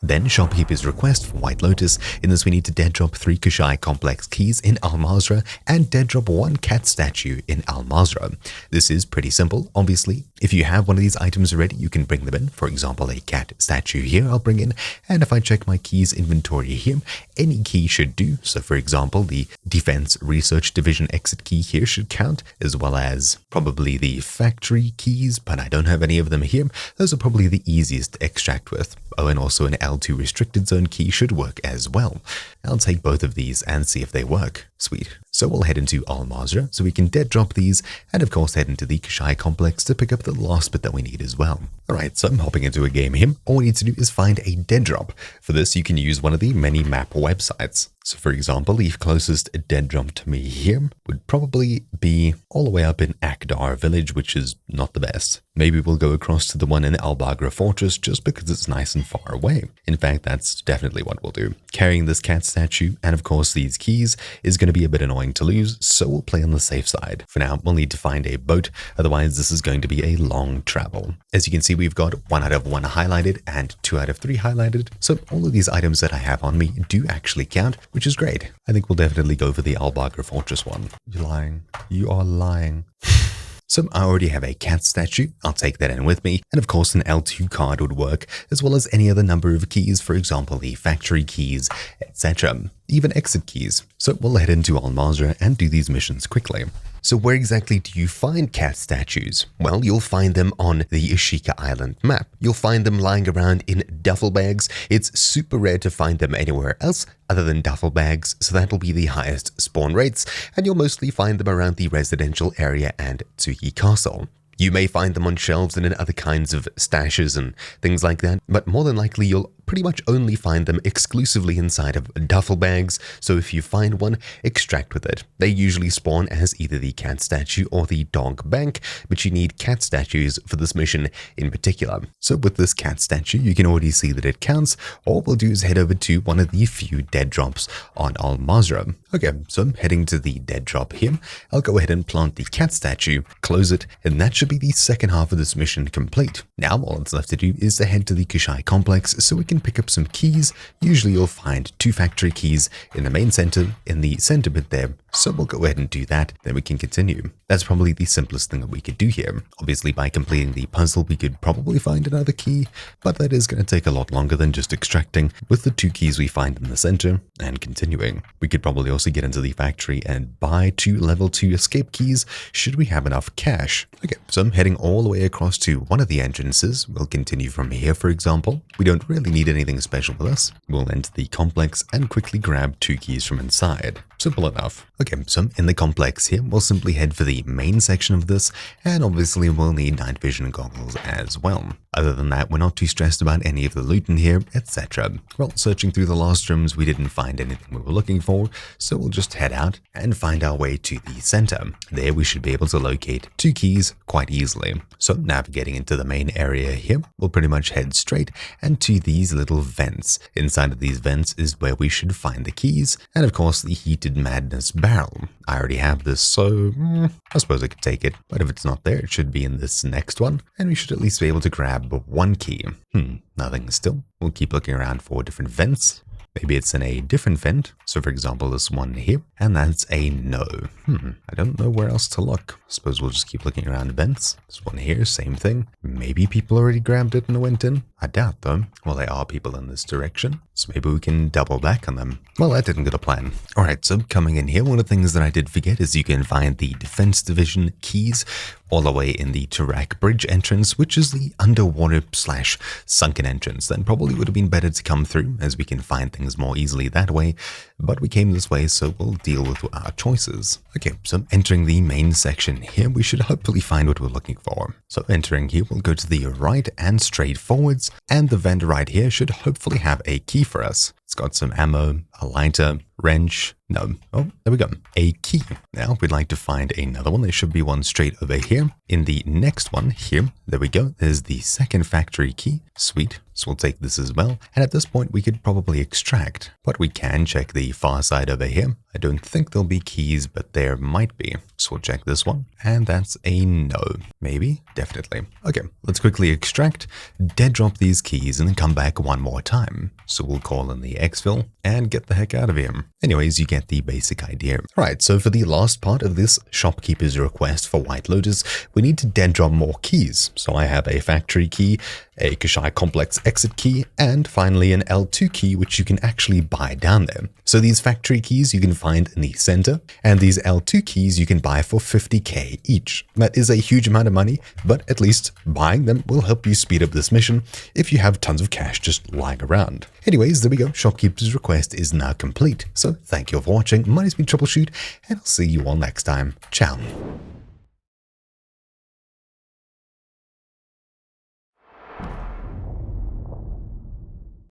Then Shopkeeper's request for White Lotus. In this we need to dead drop 3 Koschei Complex keys in Mazrah and dead drop 1 cat statue in Mazrah. This is pretty simple, obviously. If you have one of these items already, you can bring them in. For example, a cat statue here I'll bring in, and if I check my keys inventory here, any key should do. So for example, the Defense Research Division exit key here should count, as well as probably the factory keys, but I don't have any of them here. Those are probably the easiest to extract with. Oh, and also an L2 restricted zone key should work as well. I'll take both of these and see if they work. Sweet. So we'll head into Mazrah so we can dead drop these, and of course head into the Koschei Complex to pick up the last bit that we need as well. Alright, so I'm hopping into a game here. All we need to do is find a dead drop. For this, you can use one of the many map websites. So for example, the closest dead drop to me here would probably be all the way up in Akdar village, which is not the best. Maybe we'll go across to the one in Al-Bagra Fortress just because it's nice and far away. In fact, that's definitely what we'll do. Carrying this cat statue and of course these keys is going to be a bit annoying to lose, so we'll play on the safe side. For now, we'll need to find a boat, otherwise this is going to be a long travel. As you can see, we've got 1 out of 1 highlighted and 2 out of 3 highlighted, so all of these items that I have on me do actually count, which is great. I think we'll definitely go for the Al-Bagra Fortress one. You're lying. You are lying. So I already have a cat statue, I'll take that in with me, and of course an L2 card would work, as well as any other number of keys, for example the factory keys, etc. Even exit keys. So we'll head into Mazrah and do these missions quickly. So where exactly do you find cat statues? Well, you'll find them on the Ashika Island map. You'll find them lying around in duffel bags. It's super rare to find them anywhere else other than duffel bags, so that'll be the highest spawn rates, and you'll mostly find them around the residential area and Tsuki Castle. You may find them on shelves and in other kinds of stashes and things like that, but more than likely you'll pretty much only find them exclusively inside of duffel bags, so if you find one, extract with it. They usually spawn as either the cat statue or the dog bank, but you need cat statues for this mission in particular. So with this cat statue, you can already see that it counts. All we'll do is head over to one of the few dead drops on Mazrah. Okay, so I'm heading to the dead drop here. I'll go ahead and plant the cat statue, close it, and that should be the second half of this mission complete. Now all that's left to do is to head to the Koschei Complex so we can pick up some keys. Usually you'll find 2 factory keys in the main center, in the center bit there. So we'll go ahead and do that, then we can continue. That's probably the simplest thing that we could do here. Obviously by completing the puzzle we could probably find another key, but that is going to take a lot longer than just extracting with the 2 keys we find in the center and continuing. We could probably also get into the factory and buy 2 level 2 escape keys should we have enough cash. Okay, so I'm heading all the way across to one of the entrances. We'll continue from here, for example. We don't really need anything special with us. We'll enter the complex and quickly grab 2 keys from inside. Simple enough. Okay, so in the complex here, we'll simply head for the main section of this, and obviously we'll need night vision goggles as well. Other than that, we're not too stressed about any of the loot in here, etc. Well, searching through the last rooms, we didn't find anything we were looking for, so we'll just head out and find our way to the center. There we should be able to locate 2 keys quite easily. So navigating into the main area here, we'll pretty much head straight and to these little vents. Inside of these vents is where we should find the keys, and of course the heated madness barrel. I already have this, so I suppose I could take it, but if it's not there, it should be in this next one, and we should at least be able to grab 1 key. Nothing still. We'll keep looking around for different vents. Maybe it's in a different vent. So for example, this one here, and that's a no. I don't know where else to look. I suppose we'll just keep looking around vents. This one here, same thing. Maybe people already grabbed it and went in. I doubt though. Well, there are people in this direction, so maybe we can double back on them. Well, that didn't go to plan. Alright, so coming in here, one of the things that I did forget is you can find the Defense Division keys all the way in the Turak Bridge entrance, which is the underwater / sunken entrance. That probably would have been better to come through, as we can find things more easily that way, but we came this way, so we'll deal with our choices. Okay, so entering the main section here, we should hopefully find what we're looking for. So entering here, we'll go to the right and straight forwards, and the vent right here should hopefully have a key for us. It's got some ammo, a lighter, wrench, No. Oh, there we go. A key. Now we'd like to find another one. There should be one straight over here. In the next one here, there we go. There's the second factory key. Sweet. So we'll take this as well. And at this point, we could probably extract, but we can check the far side over here. I don't think there'll be keys, but there might be. So we'll check this one. And that's a no. Maybe? Definitely. Okay, let's quickly extract, dead drop these keys, and then come back one more time. So we'll call in the exfil and get the heck out of here. Anyways, you get the basic idea. Alright, so for the last part of this shopkeeper's request for White Lotus, we need to dead drop more keys. So I have a factory key, a Koschei Complex exit key, and finally an L2 key, which you can actually buy down there. So these factory keys you can find in the center, and these L2 keys you can buy for 50k each. That is a huge amount of money, but at least buying them will help you speed up this mission if you have tons of cash just lying around. Anyways, there we go. Shopkeeper's request is now complete. So thank you all for watching. My name's been Troubleshoot, and I'll see you all next time. Ciao.